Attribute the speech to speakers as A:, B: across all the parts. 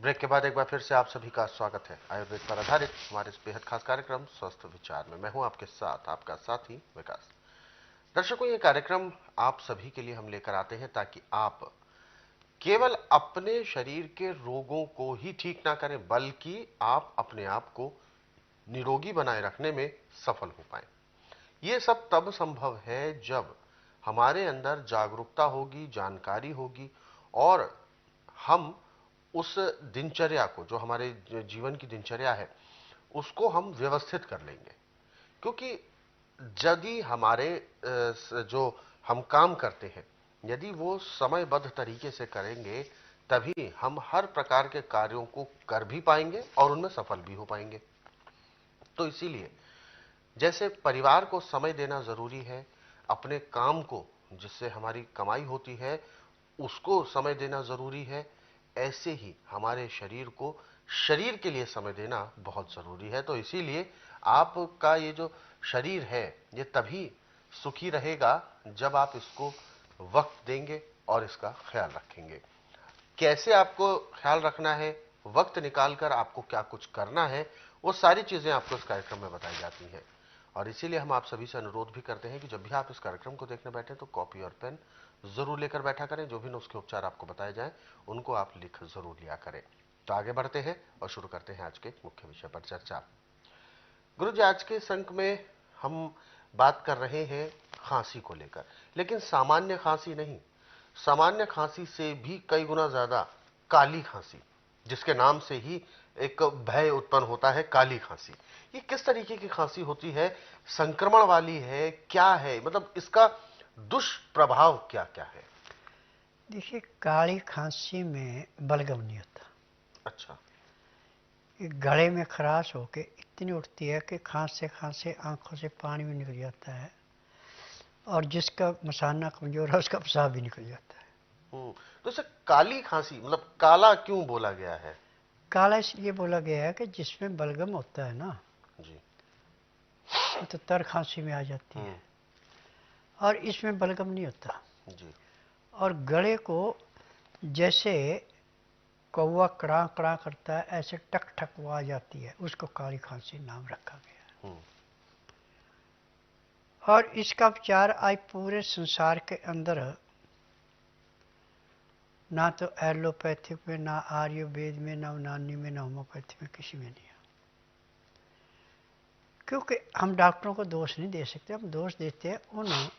A: Break के बाद एक बार फिर से आप सभी का स्वागत है आयुर्वेद पर आधारित हमारे इस बेहद खास कार्यक्रम स्वस्थ विचार में। मैं हूं आपके साथ आपका साथी विकास। दर्शकों, ये कार्यक्रम आप सभी के लिए हम लेकर आते हैं ताकि आप केवल अपने शरीर के रोगों को ही ठीक ना करें, बल्कि आप अपने आप को निरोगी बनाए रखने में सफल हो पाए। ये सब तब संभव है जब हमारे अंदर जागरूकता होगी, जानकारी होगी और हम उस दिनचर्या को, जो हमारे जीवन की दिनचर्या है, उसको हम व्यवस्थित कर लेंगे। क्योंकि यदि हमारे जो हम काम करते हैं, यदि वो समयबद्ध तरीके से करेंगे, तभी हम हर प्रकार के कार्यों को कर भी पाएंगे और उनमें सफल भी हो पाएंगे। तो इसीलिए जैसे परिवार को समय देना जरूरी है, अपने काम को, जिससे हमारी कमाई होती है, उसको समय देना जरूरी है, ऐसे ही हमारे शरीर को, शरीर के लिए समय देना बहुत जरूरी है। तो इसीलिए आपका ये जो शरीर है, ये तभी सुखी रहेगा जब आप इसको वक्त देंगे और इसका ख्याल रखेंगे। कैसे आपको ख्याल रखना है, वक्त निकालकर आपको क्या कुछ करना है, वो सारी चीजें आपको इस कार्यक्रम में बताई जाती हैं। और इसीलिए हम आप सभी से अनुरोध भी करते हैं कि जब भी आप इस कार्यक्रम को देखने बैठे तो कॉपी और पेन जरूर लेकर बैठा करें। जो भी नुस्खे उपचार आपको बताए जाएं, उनको आप लिख जरूर लिया करें। तो आगे बढ़ते हैं और शुरू करते हैं आज के मुख्य विषय पर चर्चा। गुरु जी, आज के इस अंक में हम बात कर रहे हैं खांसी को लेकर, लेकिन सामान्य खांसी नहीं, सामान्य खांसी से भी कई गुना ज्यादा काली खांसी, जिसके नाम से ही एक भय उत्पन्न होता है, काली खांसी। ये किस तरीके की खांसी होती है? संक्रमण वाली है? क्या है, मतलब इसका दुष्प्रभाव क्या क्या है?
B: देखिए, काली खांसी में बलगम नहीं होता।
A: अच्छा।
B: ये गले में खराश होके इतनी उठती है कि खांसते खांसते आंखों से पानी भी निकल जाता है, और जिसका मसाना कमजोर है उसका पेशाब भी निकल जाता है।
A: तो इसे काली खांसी, मतलब काला क्यों बोला गया है?
B: काला इसलिए बोला गया है कि जिसमें बलगम होता है ना,
A: जी।
B: वो तो तर खांसी में आ जाती है,
A: हम्म।
B: और इसमें बलगम नहीं होता।
A: जी।
B: और गले को जैसे कौवा कड़ा कड़ा करता है, ऐसे टक ठक वो आ जाती है, उसको काली खांसी नाम रखा गया है।
A: हम्म।
B: और इसका उपचार आज पूरे संसार के अंदर ना तो एलोपैथिक में, ना आयुर्वेद में, ना यूनानी में, ना होम्योपैथी में, किसी में नहीं है। क्योंकि हम डॉक्टरों को दोष नहीं दे सकते, हम दोष देते हैं उन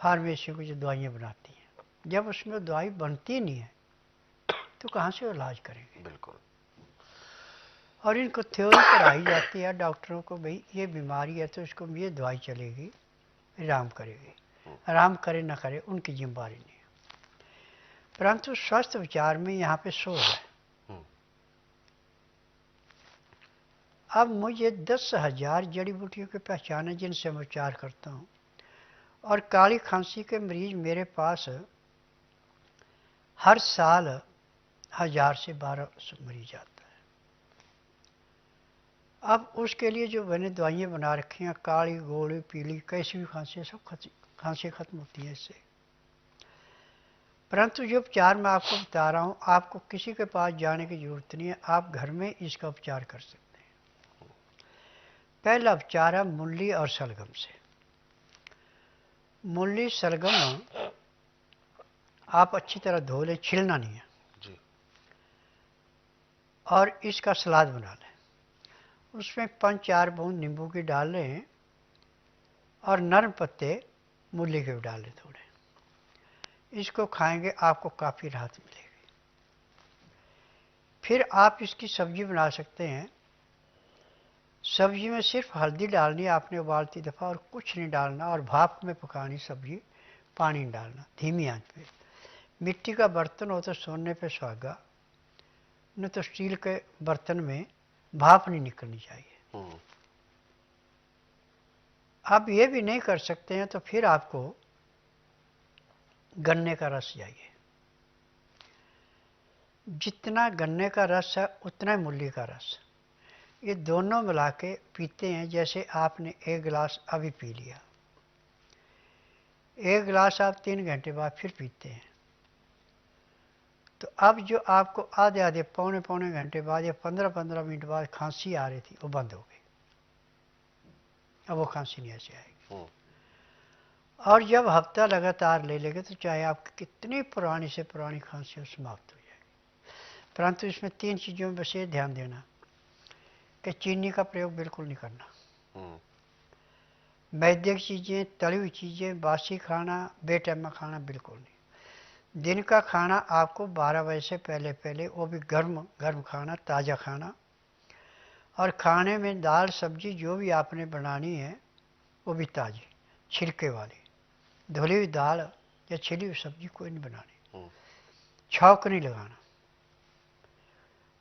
B: फार्मेसियों को जो दवाइयाँ बनाती हैं। जब उसमें दवाई बनती नहीं है तो कहाँ से वो इलाज करेंगे?
A: बिल्कुल।
B: और इनको थ्योरी पढ़ाई जाती है डॉक्टरों को, भाई ये बीमारी है तो इसको ये दवाई चलेगी, आराम करेगी। आराम करे ना करे उनकी जिम्मेदारी नहीं है। परंतु स्वस्थ विचार में यहाँ पे शोध है। अब मुझे 10,000 जड़ी बूटियों की पहचान है जिनसे मैं उपचार करता हूँ, और काली खांसी के मरीज मेरे पास हर साल 1000 से 1200 मरीज आता है। अब उसके लिए जो मैंने दवाइयाँ बना रखी हैं, काली, गोली, पीली, कैसी भी खांसी, सब खांसी खत्म होती है इससे। परंतु जो उपचार मैं आपको बता रहा हूँ, आपको किसी के पास जाने की जरूरत नहीं है, आप घर में इसका उपचार कर सकते हैं। पहला उपचार है मूली और शलगम से। मूली शलगम आप अच्छी तरह धो लें, छिलना नहीं है
A: जी।
B: और इसका सलाद बना लें। उसमें 5-4 बूंद नींबू की डाल लें, और नरम पत्ते मूली के भी डाल लें थोड़े। इसको खाएंगे आपको काफ़ी राहत मिलेगी। फिर आप इसकी सब्जी बना सकते हैं। सब्जी में सिर्फ हल्दी डालनी है आपने उबालती दफ़ा, और कुछ नहीं डालना, और भाप में पकानी सब्जी, पानी नहीं डालना, धीमी आंच पे। मिट्टी का बर्तन हो तो सोने पे सुहागा, न तो स्टील के बर्तन में भाप नहीं निकलनी चाहिए। आप ये भी नहीं कर सकते हैं तो फिर आपको गन्ने का रस चाहिए। जितना गन्ने का रस है उतना ही मूली का रस, ये दोनों मिला के पीते हैं। जैसे आपने 1 गिलास अभी पी लिया, 1 गिलास आप 3 घंटे बाद फिर पीते हैं, तो अब जो आपको आधे आधे पौने पौने घंटे बाद या 15-15 मिनट बाद खांसी आ रही थी, वो बंद हो गई। अब वो खांसी नहीं ऐसे आएगी। और जब हफ्ता लगातार ले लेंगे तो चाहे आपकी कितनी पुरानी से पुरानी खांसी हो, समाप्त हो जाएगी। परंतु इसमें 3 चीज़ों में बस ये ध्यान देना कि चीनी का प्रयोग बिल्कुल नहीं करना, मैदे की चीज़ें, तली हुई चीज़ें, बासी खाना, बेटैमा खाना बिल्कुल नहीं। दिन का खाना आपको 12 बजे से पहले पहले, वो भी गर्म गर्म खाना, ताज़ा खाना। और खाने में दाल सब्जी जो भी आपने बनानी है वो भी ताज़ी, छिलके वाली। धुली हुई दाल या छिली हुई सब्जी कोई नहीं बनानी। छौंक नहीं लगाना।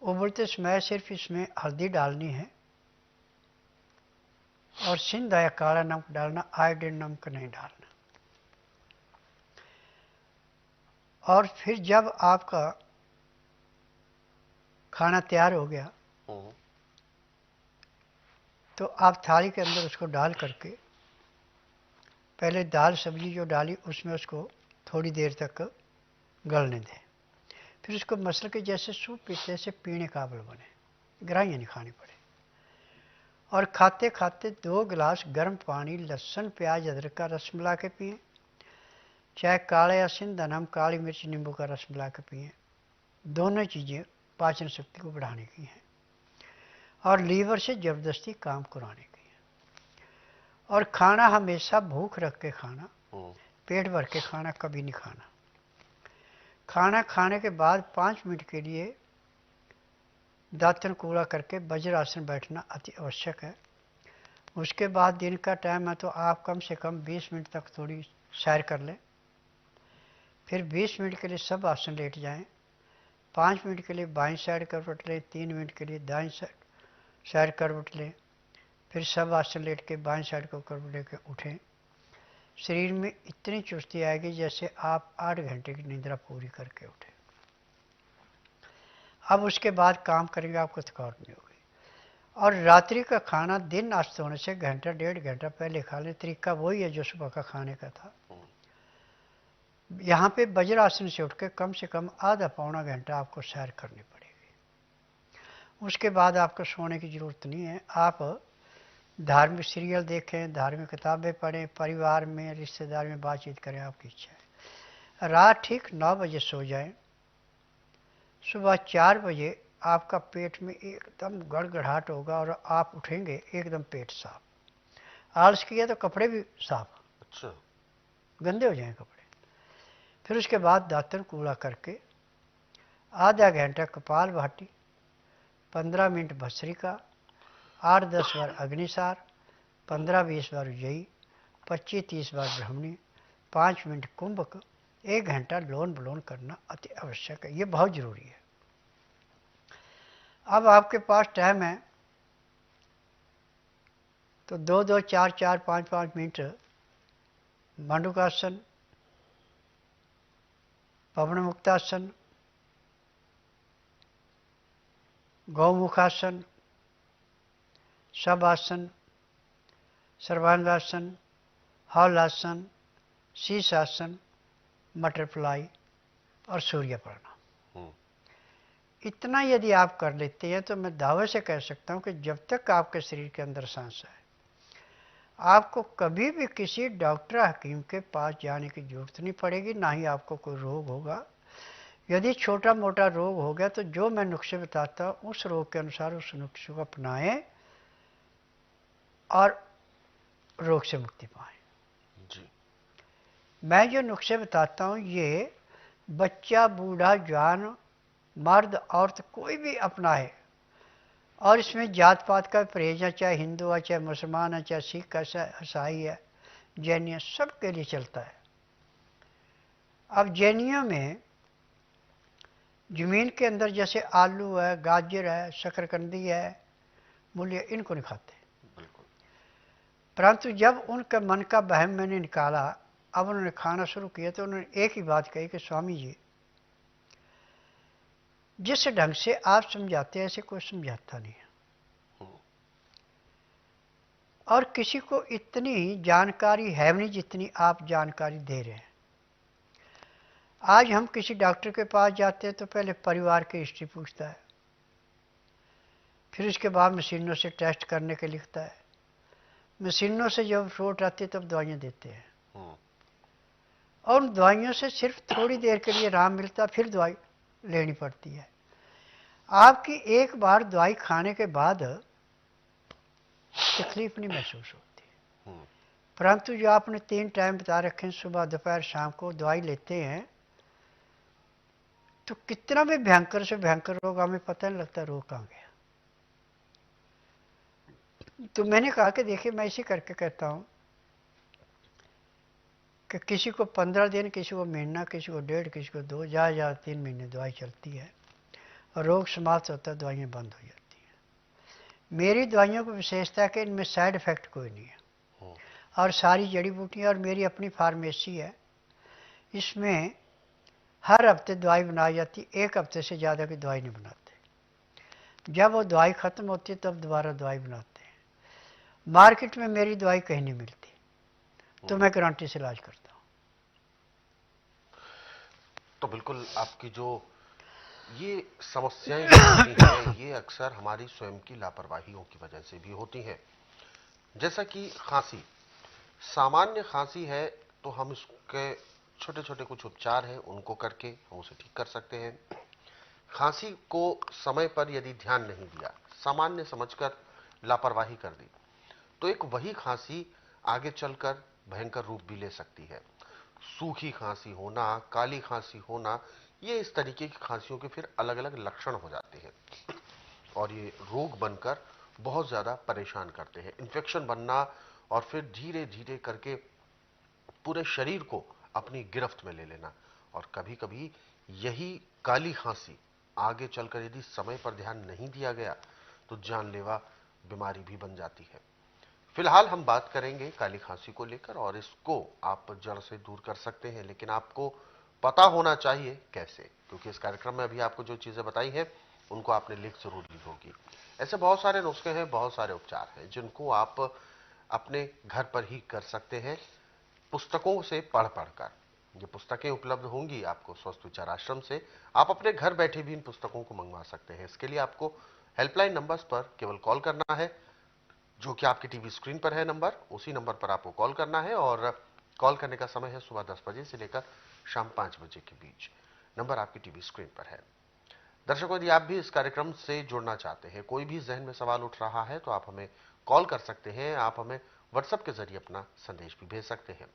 B: उबलते समय सिर्फ इसमें हल्दी डालनी है और सिंधा या काला नमक डालना, आयोडीन नमक नहीं डालना। और फिर जब आपका खाना तैयार हो गया तो आप थाली के अंदर उसको डाल करके पहले दाल सब्जी जो डाली उसमें उसको थोड़ी देर तक गलने दें। फिर उसको मसल के जैसे सूप पीते से पीने काबिल बने, ग्राहियाँ नहीं खानी पड़े। और खाते खाते 2 गिलास गर्म पानी, लहसुन प्याज अदरक का रस मिला के पिए, चाहे काले या सिंधा नमक, काली मिर्च, नींबू का रस मिला के पिए। दोनों चीज़ें पाचन शक्ति को बढ़ाने की हैं और लीवर से ज़बरदस्ती काम कराने की है। और खाना हमेशा भूख रख के खाना, पेट भर के खाना कभी नहीं खाना। खाना खाने के बाद 5 मिनट के लिए दातन कूड़ा करके वज्रासन बैठना अति आवश्यक है। उसके बाद दिन का टाइम है तो आप कम से कम 20 मिनट तक थोड़ी सैर कर लें। फिर 20 मिनट के लिए सब आसन लेट जाएं। 5 मिनट के लिए बाईं साइड करवट लें, 3 मिनट के लिए दाईं साइड करवट लें। फिर सब आसन लेट के बाईं साइड को करवट लेके उठें। शरीर में इतनी चुस्ती आएगी जैसे आप 8 घंटे की निद्रा पूरी करके उठे। अब उसके बाद काम करेंगे, आपको थकावट नहीं होगी। और रात्रि का खाना दिन नाश्ता होने से घंटा 1.5 घंटा पहले खा लें। तरीका वही है जो सुबह का खाने का था। यहाँ पे वज्रासन से उठ के कम से कम आधा पौना घंटा आपको सैर करनी पड़ेगी। उसके बाद आपको सोने की ज़रूरत नहीं है। आप धार्मिक सीरियल देखें, धार्मिक किताबें पढ़ें, परिवार में रिश्तेदार में बातचीत करें, आपकी इच्छा है। रात ठीक 9 बजे सो जाएं। सुबह 4 बजे आपका पेट में एकदम गड़गड़ाहट होगा और आप उठेंगे एकदम पेट साफ। आलस किया तो कपड़े भी साफ।
A: अच्छा।
B: गंदे हो जाएं कपड़े। फिर उसके बाद दातन कूड़ा करके आधा घंटा कपाल भाती, 15 मिनट भस्त्रिका, 8-10 बार अग्निसार, 15-20 बार उज्जयी, 25-30 बार ब्राह्मणी, 5 मिनट कुंभक, 1 घंटा लोन बलोन करना अति आवश्यक है। ये बहुत जरूरी है। अब आपके पास टाइम है तो 2-2, 4-4, 5-5 मिनट मांडूकासन, पवन मुक्तासन, गौमुखासन, शवासन, सर्वांगासन, हौलासन, शीर्षासन, बटरफ्लाई और सूर्य प्रणाम। इतना यदि आप कर लेते हैं तो मैं दावे से कह सकता हूं कि जब तक आपके शरीर के अंदर सांस है, आपको कभी भी किसी डॉक्टर हकीम के पास जाने की जरूरत नहीं पड़ेगी, ना ही आपको कोई रोग होगा। यदि छोटा मोटा रोग हो गया तो जो मैं नुस्खे बताता हूं उस रोग के अनुसार उस नुस्खे को अपनाएं और रोग से मुक्ति पाएं।
A: जी।
B: मैं जो नुस्खे बताता हूं ये बच्चा, बूढ़ा, जवान, मर्द, औरत कोई भी अपनाए। और इसमें जात पात का परहेज है, चाहे हिंदू है, चाहे मुसलमान है, चाहे सिख है, चाहे ईसाई है, जैनी है, सबके लिए चलता है। अब जैनियों में जमीन के अंदर जैसे आलू है, गाजर है, शकरकंदी है, मूली है, इनको नहीं खाते। परंतु जब उनके मन का बहम मैंने निकाला, अब उन्होंने खाना शुरू किया तो उन्होंने एक ही बात कही कि स्वामी जी, जिस ढंग से आप समझाते हैं ऐसे कोई समझाता नहीं है। और किसी को इतनी जानकारी है नहीं जितनी आप जानकारी दे रहे हैं। आज हम किसी डॉक्टर के पास जाते हैं तो पहले परिवार की हिस्ट्री पूछता है, फिर उसके बाद मशीनों से टेस्ट करने के लिखता है। मशीनों से जब रिपोर्ट आती है तब दवाइयाँ देते हैं, और उन दवाइयों से सिर्फ थोड़ी देर के लिए आराम मिलता, फिर दवाई लेनी पड़ती है। आपकी एक बार दवाई खाने के बाद तकलीफ नहीं महसूस होती, परंतु जो आपने 3 टाइम बता रखे हैं, सुबह दोपहर शाम को दवाई लेते हैं, तो कितना भी भयंकर से भयंकर रोग हमें पता नहीं लगता रोग कहाँ गया। तो मैंने कहा कि देखिए, मैं इसी करके कहता हूँ कि किसी को 15 दिन, किसी को महीना, किसी को 1.5, किसी को 2, ज़्यादा 3 महीने दवाई चलती है, और रोग समाप्त होता है, दवाइयाँ बंद हो जाती हैं। मेरी दवाइयों की विशेषता है कि इनमें साइड इफेक्ट कोई नहीं है, और सारी जड़ी बूटियाँ, और मेरी अपनी फार्मेसी है, इसमें हर हफ्ते दवाई बनाई जाती, 1 हफ्ते से ज़्यादा की दवाई नहीं बनाते। जब वो दवाई ख़त्म होती है तब दोबारा दवाई बनाते हैं। मार्केट में मेरी दवाई कहीं नहीं मिलती, तो मैं गारंटी से इलाज करता हूँ।
A: तो बिल्कुल आपकी जो ये समस्याएं जो होती हैं, ये अक्सर हमारी स्वयं की लापरवाहियों की वजह से भी होती हैं। जैसा कि खांसी, सामान्य खांसी है तो हम इसके छोटे छोटे कुछ उपचार हैं, उनको करके हम उसे ठीक कर सकते हैं। खांसी को समय पर यदि ध्यान नहीं दिया, सामान्य समझकर लापरवाही कर दी, तो एक वही खांसी आगे चलकर भयंकर रूप भी ले सकती है। सूखी खांसी होना, काली खांसी होना, ये इस तरीके की खांसियों के फिर अलग अलग लक्षण हो जाते हैं, और ये रोग बनकर बहुत ज्यादा परेशान करते हैं। इन्फेक्शन बनना, और फिर धीरे धीरे करके पूरे शरीर को अपनी गिरफ्त में ले लेना, और कभी कभी यही काली खांसी आगे चलकर यदि समय पर ध्यान नहीं दिया गया तो जानलेवा बीमारी भी बन जाती है। फिलहाल हम बात करेंगे काली खांसी को लेकर, और इसको आप जड़ से दूर कर सकते हैं, लेकिन आपको पता होना चाहिए कैसे, क्योंकि इस कार्यक्रम में अभी आपको जो चीजें बताई हैं उनको आपने लिख जरूर ली होगी। ऐसे बहुत सारे नुस्खे हैं, बहुत सारे उपचार हैं जिनको आप अपने घर पर ही कर सकते हैं, पुस्तकों से पढ़ पढ़कर। ये पुस्तकें उपलब्ध होंगी आपको स्वस्थ विचार आश्रम से, आप अपने घर बैठे भी इन पुस्तकों को मंगवा सकते हैं। इसके लिए आपको हेल्पलाइन नंबर्स पर केवल कॉल करना है, जो कि आपकी टीवी स्क्रीन पर है नंबर, उसी नंबर पर आपको कॉल करना है, और कॉल करने का समय है सुबह 10 बजे से लेकर शाम 5 बजे के बीच। नंबर आपकी टीवी स्क्रीन पर है। दर्शकों, यदि आप भी इस कार्यक्रम से जुड़ना चाहते हैं, कोई भी जहन में सवाल उठ रहा है, तो आप हमें कॉल कर सकते हैं, आप हमें व्हाट्सएप के जरिए अपना संदेश भी भेज सकते हैं।